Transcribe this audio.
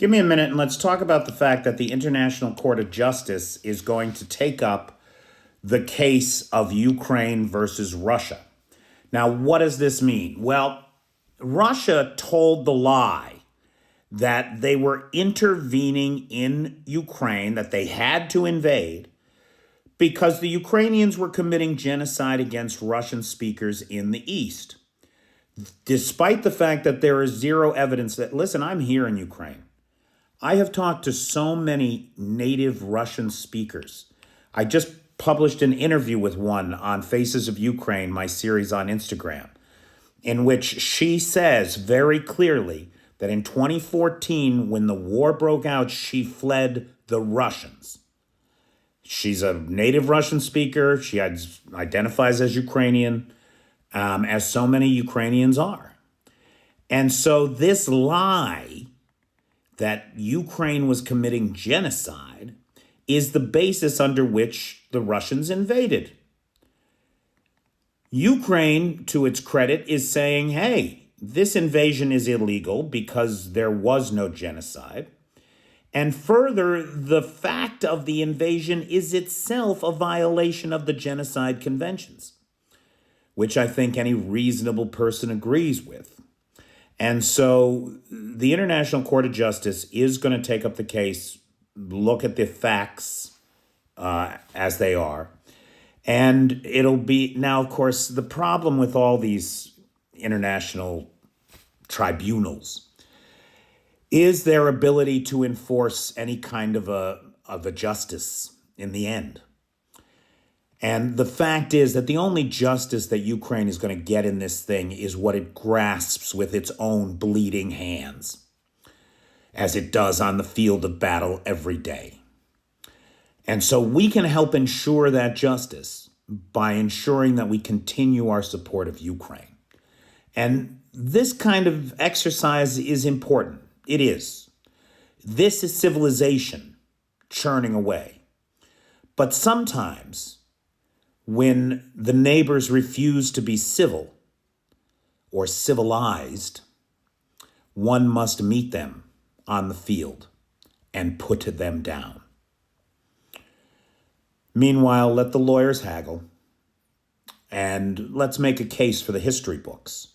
Give me a minute and let's talk about the fact that the International Court of Justice is going to take up the case of Ukraine versus Russia. Now, what does this mean? Well, Russia told the lie that they were intervening in Ukraine, that they had to invade because the Ukrainians were committing genocide against Russian speakers in the East. Despite the fact that there is zero evidence that, listen, I'm here in Ukraine. I have talked to so many native Russian speakers. I just published an interview with one on Faces of Ukraine, my series on Instagram, in which she says very clearly that in 2014, when the war broke out, she fled the Russians. She's a native Russian speaker. She identifies as Ukrainian, as so many Ukrainians are. And so this lie that Ukraine was committing genocide is the basis under which the Russians invaded. Ukraine, to its credit, is saying, hey, this invasion is illegal because there was no genocide. And further, the fact of the invasion is itself a violation of the genocide conventions, which I think any reasonable person agrees with. And so the International Court of Justice is going to take up the case, look at the facts as they are. And it'll be, now, of course, the problem with all these international tribunals is their ability to enforce any kind of a justice in the end. And the fact is that the only justice that Ukraine is going to get in this thing is what it grasps with its own bleeding hands, as it does on the field of battle every day. And so we can help ensure that justice by ensuring that we continue our support of Ukraine. And this kind of exercise is important. It is. This is civilization churning away. But sometimes, when the neighbors refuse to be civil or civilized, one must meet them on the field and put them down. Meanwhile, let the lawyers haggle, and let's make a case for the history books.